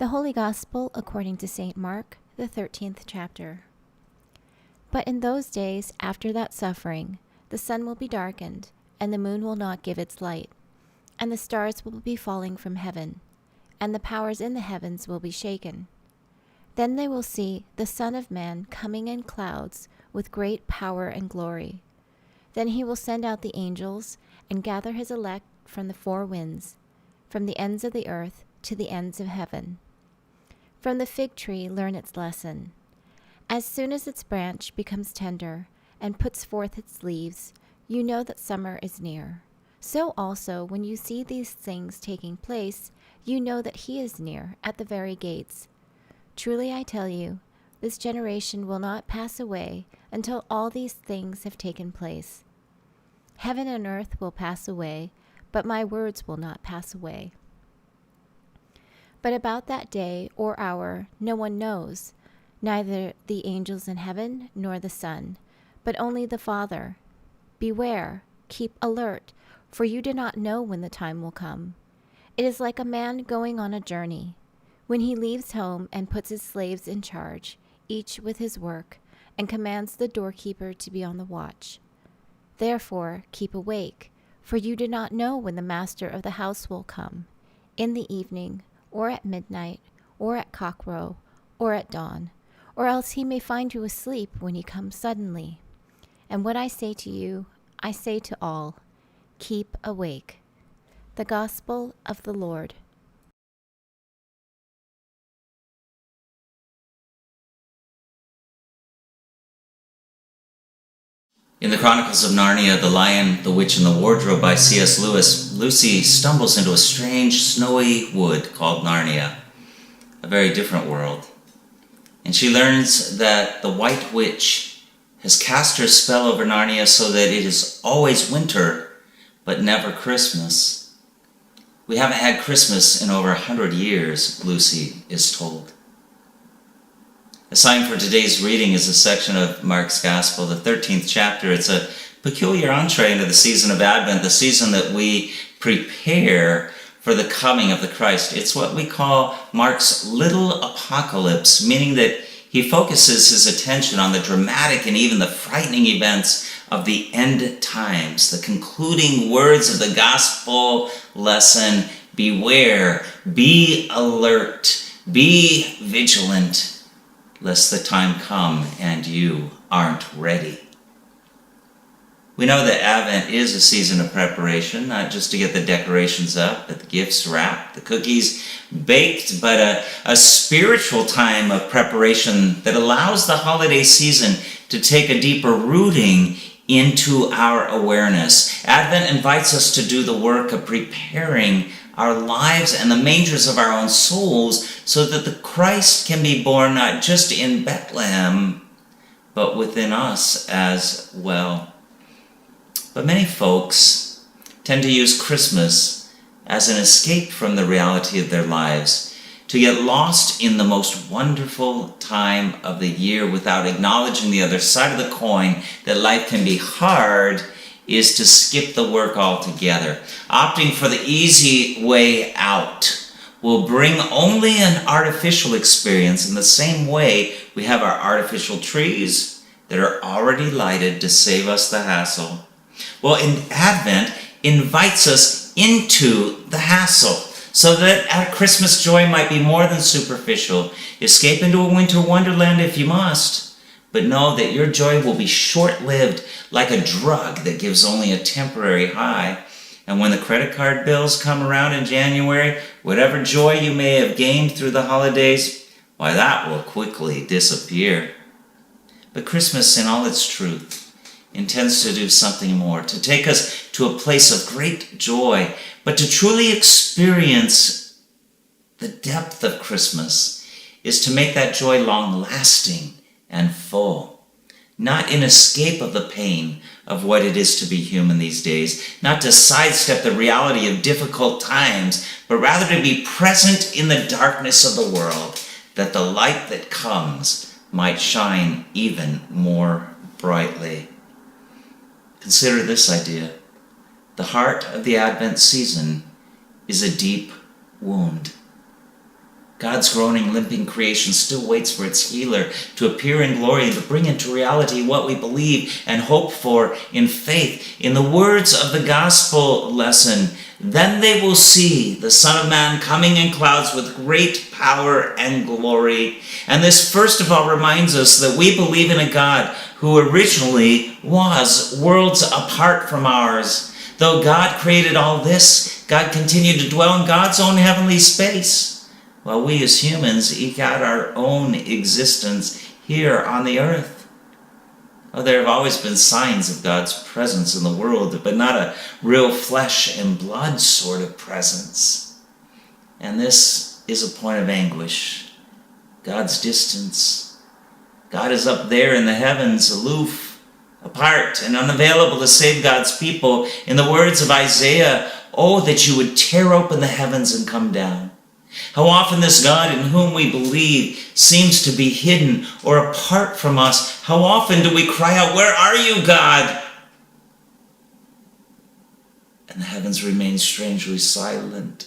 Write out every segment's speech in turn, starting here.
The Holy Gospel according to St. Mark, the 13th chapter. But in those days after that suffering, the sun will be darkened, and the moon will not give its light, and the stars will be falling from heaven, and the powers in the heavens will be shaken. Then they will see the Son of Man coming in clouds with great power and glory. Then he will send out the angels and gather his elect from the four winds, from the ends of the earth to the ends of heaven. From the fig tree learn its lesson. As soon as its branch becomes tender and puts forth its leaves, you know that summer is near. So also, when you see these things taking place, you know that he is near, at the very gates. Truly I tell you, this generation will not pass away until all these things have taken place. Heaven and earth will pass away, but my words will not pass away. But about that day or hour no one knows, neither the angels in heaven nor the Son, but only the Father. Beware, keep alert, for you do not know when the time will come. It is like a man going on a journey, when he leaves home and puts his slaves in charge, each with his work, and commands the doorkeeper to be on the watch. Therefore keep awake, for you do not know when the master of the house will come, in the evening, or at midnight, or at cockcrow, or at dawn, or else he may find you asleep when he comes suddenly. And what I say to you, I say to all, keep awake. The Gospel of the Lord. In the Chronicles of Narnia, The Lion, the Witch, and the Wardrobe by C.S. Lewis, Lucy stumbles into a strange, snowy wood called Narnia, a very different world. And she learns that the White Witch has cast her spell over Narnia so that it is always winter, but never Christmas. We haven't had Christmas in over 100 years, Lucy is told. Assigned for today's reading is a section of Mark's Gospel, the 13th chapter. It's a peculiar entree into the season of Advent, the season that we prepare for the coming of the Christ. It's what we call Mark's little apocalypse, meaning that he focuses his attention on the dramatic and even the frightening events of the end times, the concluding words of the gospel lesson: beware, be alert, be vigilant, lest the time come and you aren't ready. We know that Advent is a season of preparation, not just to get the decorations up, but the gifts wrapped, the cookies baked, but a spiritual time of preparation that allows the holiday season to take a deeper rooting into our awareness. Advent invites us to do the work of preparing our lives and the mangers of our own souls so that the Christ can be born not just in Bethlehem, but within us as well. But many folks tend to use Christmas as an escape from the reality of their lives, to get lost in the most wonderful time of the year without acknowledging the other side of the coin, that life can be hard, is to skip the work altogether. Opting for the easy way out will bring only an artificial experience, in the same way we have our artificial trees that are already lighted to save us the hassle. Well, in Advent invites us into the hassle, so that our Christmas joy might be more than superficial. Escape into a winter wonderland if you must, but know that your joy will be short-lived, like a drug that gives only a temporary high. And when the credit card bills come around in January, whatever joy you may have gained through the holidays, why, that will quickly disappear. But Christmas, in all its truth, intends to do something more, to take us to a place of great joy, but to truly experience the depth of Christmas is to make that joy long-lasting and full, not in escape of the pain of what it is to be human these days, not to sidestep the reality of difficult times, but rather to be present in the darkness of the world, that the light that comes might shine even more brightly. Consider this idea. The heart of the Advent season is a deep wound. God's groaning, limping creation still waits for its healer to appear in glory and to bring into reality what we believe and hope for in faith. In the words of the gospel lesson, then they will see the Son of Man coming in clouds with great power and glory. And this first of all reminds us that we believe in a God who originally was worlds apart from ours. Though God created all this, God continued to dwell in God's own heavenly space, while we as humans eke out our own existence here on the earth. Oh, there have always been signs of God's presence in the world, but not a real flesh and blood sort of presence. And this is a point of anguish. God's distance. God is up there in the heavens, aloof, apart, and unavailable to save God's people. In the words of Isaiah, oh, that you would tear open the heavens and come down. How often this God in whom we believe seems to be hidden or apart from us. How often do we cry out, "Where are you, God?" And the heavens remain strangely silent.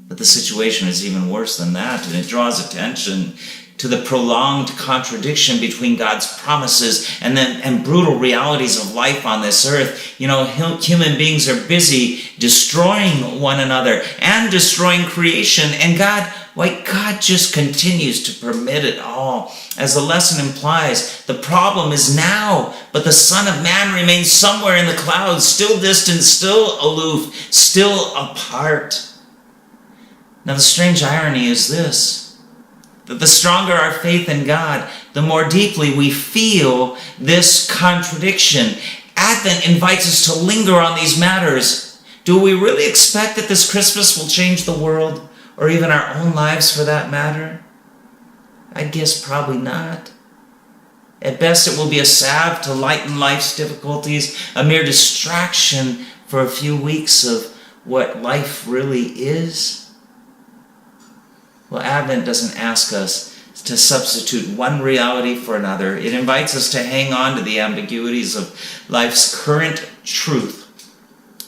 But the situation is even worse than that, and it draws attention to the prolonged contradiction between God's promises and brutal realities of life on this earth. You know, human beings are busy destroying one another and destroying creation, and God just continues to permit it all. As the lesson implies, the problem is now, but the Son of Man remains somewhere in the clouds, still distant, still aloof, still apart. Now the strange irony is this, that the stronger our faith in God, the more deeply we feel this contradiction. Advent invites us to linger on these matters. Do we really expect that this Christmas will change the world, or even our own lives for that matter? I guess probably not. At best, it will be a salve to lighten life's difficulties, a mere distraction for a few weeks of what life really is. Well, Advent doesn't ask us to substitute one reality for another. It invites us to hang on to the ambiguities of life's current truth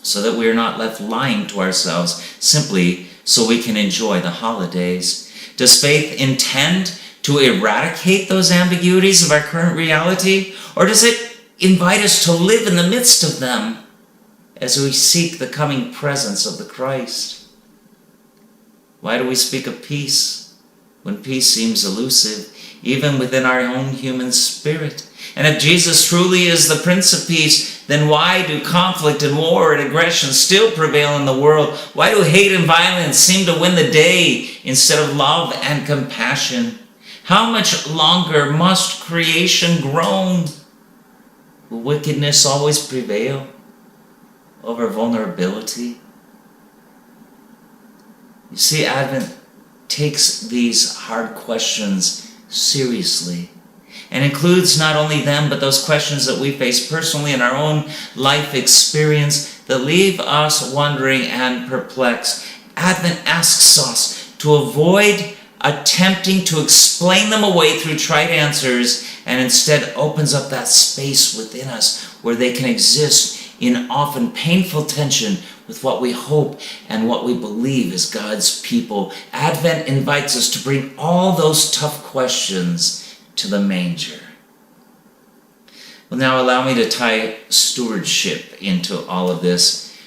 so that we are not left lying to ourselves simply so we can enjoy the holidays. Does faith intend to eradicate those ambiguities of our current reality, or does it invite us to live in the midst of them as we seek the coming presence of the Christ? Why do we speak of peace when peace seems elusive, even within our own human spirit? And if Jesus truly is the Prince of Peace, then why do conflict and war and aggression still prevail in the world? Why do hate and violence seem to win the day instead of love and compassion? How much longer must creation groan? Will wickedness always prevail over vulnerability? You see, Advent takes these hard questions seriously and includes not only them, but those questions that we face personally in our own life experience that leave us wondering and perplexed. Advent asks us to avoid attempting to explain them away through trite answers, and instead opens up that space within us where they can exist in often painful tension with what we hope and what we believe as God's people. Advent invites us to bring all those tough questions to the manger. Well, now allow me to tie stewardship into all of this,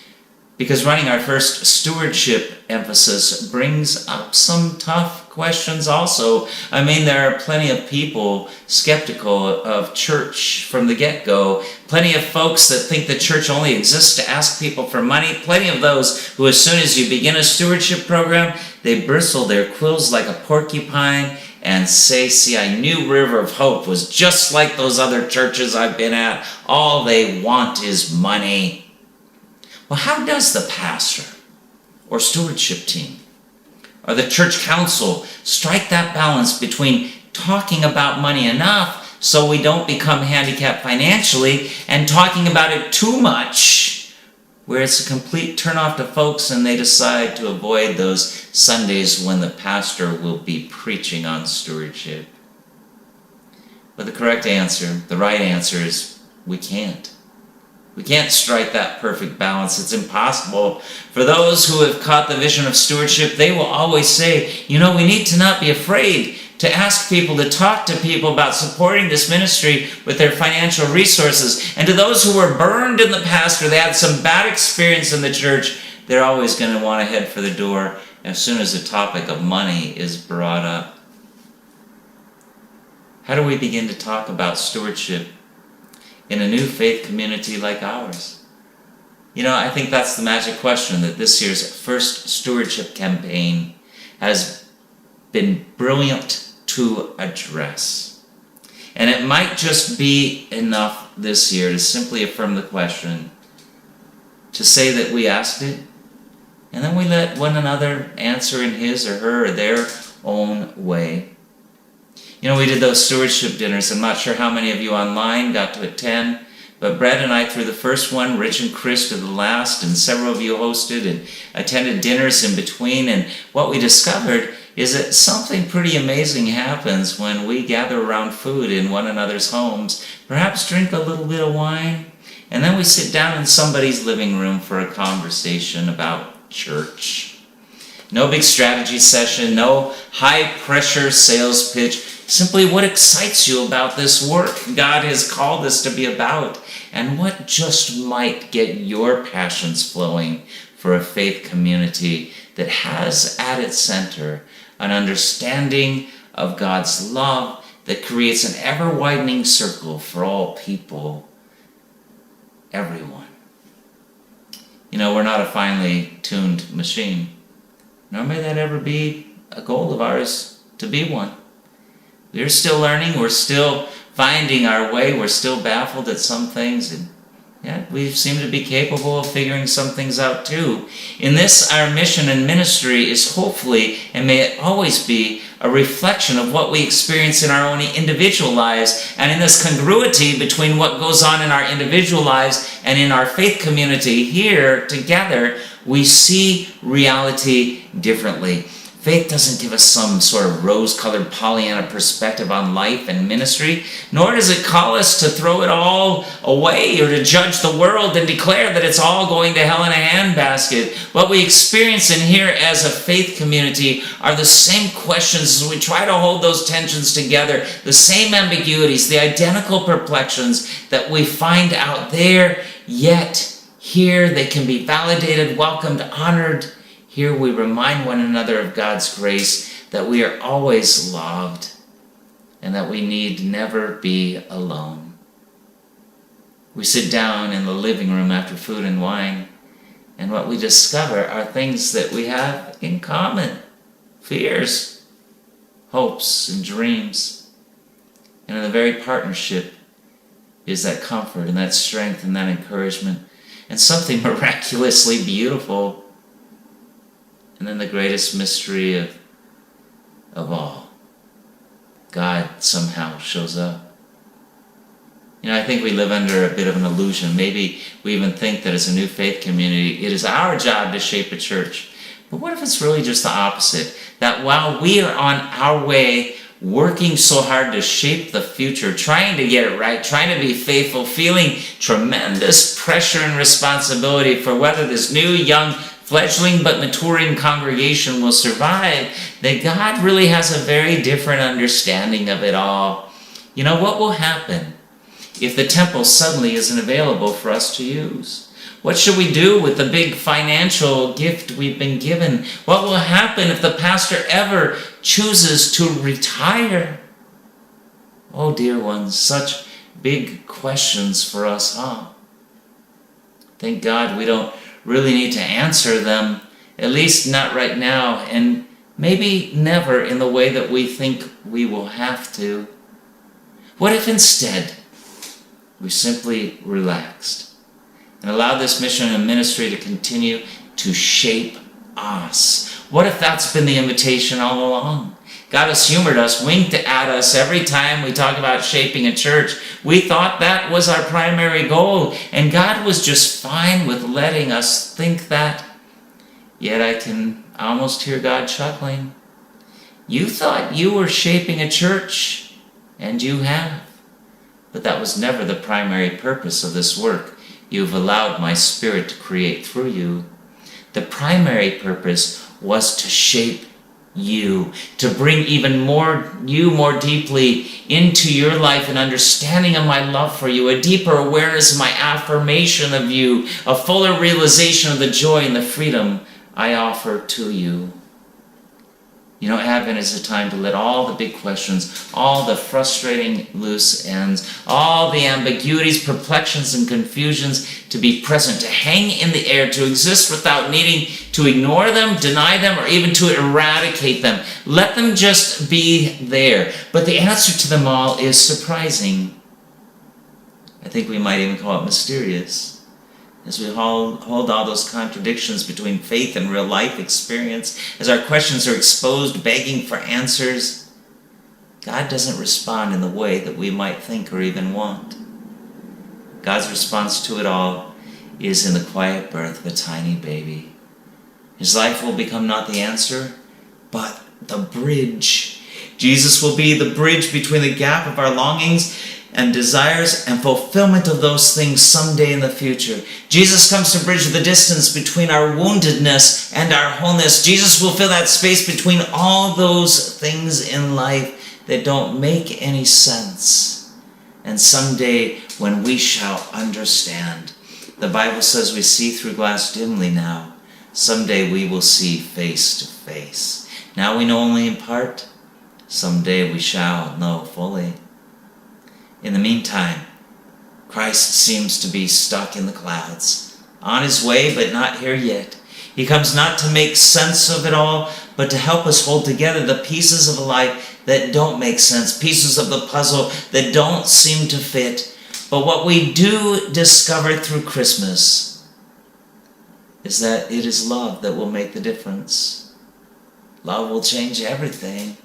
because running our first stewardship emphasis brings up some tough questions also. I mean, there are plenty of people skeptical of church from the get-go. Plenty of folks that think the church only exists to ask people for money. Plenty of those who, as soon as you begin a stewardship program, they bristle their quills like a porcupine and say, "See, I knew River of Hope was just like those other churches I've been at. All they want is money." Well, how does the pastor or stewardship team or the church council strike that balance between talking about money enough so we don't become handicapped financially and talking about it too much, where it's a complete turnoff to folks and they decide to avoid those Sundays when the pastor will be preaching on stewardship? But the correct answer, the right answer is we can't. We can't strike that perfect balance. It's impossible. For those who have caught the vision of stewardship, they will always say, we need to not be afraid to ask people, to talk to people about supporting this ministry with their financial resources. And to those who were burned in the past or they had some bad experience in the church, they're always going to want to head for the door as soon as the topic of money is brought up. How do we begin to talk about stewardship in a new faith community like ours? I think that's the magic question that this year's first stewardship campaign has been brilliant to address. And it might just be enough this year to simply affirm the question, to say that we asked it, and then we let one another answer in his or her or their own way. We did those stewardship dinners. I'm not sure how many of you online got to attend, but Brad and I threw the first one, Rich and Chris did the last, and several of you hosted and attended dinners in between. And what we discovered is that something pretty amazing happens when we gather around food in one another's homes, perhaps drink a little bit of wine, and then we sit down in somebody's living room for a conversation about church. No big strategy session, no high-pressure sales pitch. Simply what excites you about this work God has called us to be about, and what just might get your passions flowing for a faith community that has at its center an understanding of God's love that creates an ever-widening circle for all people, everyone. We're not a finely tuned machine, nor may that ever be a goal of ours to be one. We're still learning, we're still finding our way, we're still baffled at some things, and yet we seem to be capable of figuring some things out too. In this, our mission and ministry is hopefully, and may it always be, a reflection of what we experience in our own individual lives, and in this congruity between what goes on in our individual lives and in our faith community here together, we see reality differently. Faith doesn't give us some sort of rose-colored Pollyanna perspective on life and ministry, nor does it call us to throw it all away or to judge the world and declare that it's all going to hell in a handbasket. What we experience in here as a faith community are the same questions as we try to hold those tensions together, the same ambiguities, the identical perplexions that we find out there, yet here they can be validated, welcomed, honored. Here we remind one another of God's grace, that we are always loved, and that we need never be alone. We sit down in the living room after food and wine, and what we discover are things that we have in common: fears, hopes, and dreams. And in the very partnership is that comfort and that strength and that encouragement, and something miraculously beautiful. And then the greatest mystery of all, God somehow shows up. I think we live under a bit of an illusion. Maybe we even think that as a new faith community, it is our job to shape a church. But what if it's really just the opposite? That while we are on our way, working so hard to shape the future, trying to get it right, trying to be faithful, feeling tremendous pressure and responsibility for whether this new, young, fledgling but maturing congregation will survive, that God really has a very different understanding of it all. What will happen if the temple suddenly isn't available for us to use? What should we do with the big financial gift we've been given? What will happen if the pastor ever chooses to retire? Oh, dear ones, such big questions for us, huh? Thank God we don't really need to answer them, at least not right now, and maybe never in the way that we think we will have to. What if instead we simply relaxed and allowed this mission and ministry to continue to shape us? What if that's been the invitation all along? God has humored us, winked at us every time we talk about shaping a church. We thought that was our primary goal, and God was just fine with letting us think that. Yet I can almost hear God chuckling. You thought you were shaping a church, and you have. But that was never the primary purpose of this work. You've allowed my Spirit to create through you. The primary purpose was to shape you, to bring even more deeply into your life, an understanding of my love for you, a deeper awareness of my affirmation of you, a fuller realization of the joy and the freedom I offer to you. You know, Advent is a time to let all the big questions, all the frustrating loose ends, all the ambiguities, perplexions, and confusions to be present, to hang in the air, to exist without needing to ignore them, deny them, or even to eradicate them. Let them just be there. But the answer to them all is surprising. I think we might even call it mysterious. As we hold all those contradictions between faith and real life experience, as our questions are exposed, begging for answers, God doesn't respond in the way that we might think or even want. God's response to it all is in the quiet birth of a tiny baby. His life will become not the answer, but the bridge. Jesus will be the bridge between the gap of our longings and desires and fulfillment of those things someday in the future. Jesus comes to bridge the distance between our woundedness and our wholeness. Jesus will fill that space between all those things in life that don't make any sense. And someday when we shall understand, the Bible says we see through glass dimly now. Someday we will see face to face. Now we know only in part. Someday we shall know fully. In the meantime, Christ seems to be stuck in the clouds, on his way but not here yet. He comes not to make sense of it all, but to help us hold together the pieces of a life that don't make sense, pieces of the puzzle that don't seem to fit. But what we do discover through Christmas is that it is love that will make the difference. Love will change everything.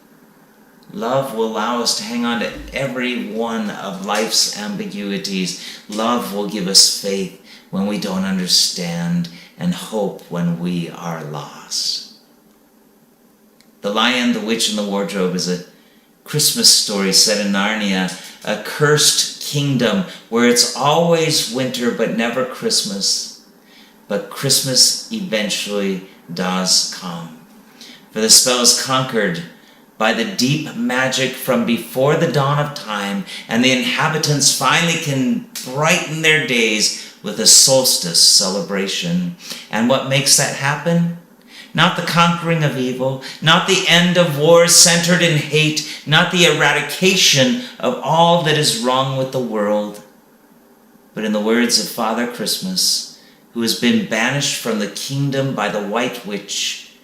Love will allow us to hang on to every one of life's ambiguities. Love will give us faith when we don't understand and hope when we are lost. The Lion, the Witch, and the Wardrobe is a Christmas story set in Narnia, a cursed kingdom where it's always winter but never Christmas. But Christmas eventually does come. For the spell is conquered by the deep magic from before the dawn of time, and the inhabitants finally can brighten their days with a solstice celebration. And what makes that happen? Not the conquering of evil, not the end of wars centered in hate, not the eradication of all that is wrong with the world, but in the words of Father Christmas, who has been banished from the kingdom by the White Witch,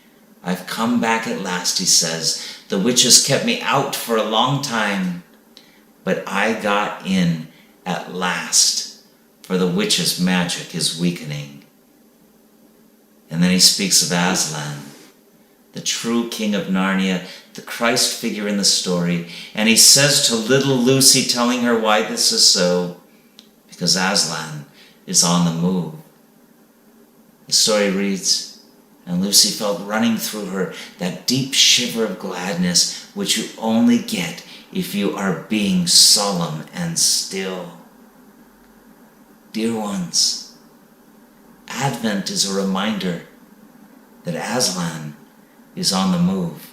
I've come back at last, he says. The witches kept me out for a long time, but I got in at last, for the witch's magic is weakening. And then he speaks of Aslan, the true king of Narnia, the Christ figure in the story, and he says to little Lucy, telling her why this is so, because Aslan is on the move. The story reads, and Lucy felt running through her that deep shiver of gladness which you only get if you are being solemn and still. Dear ones, Advent is a reminder that Aslan is on the move.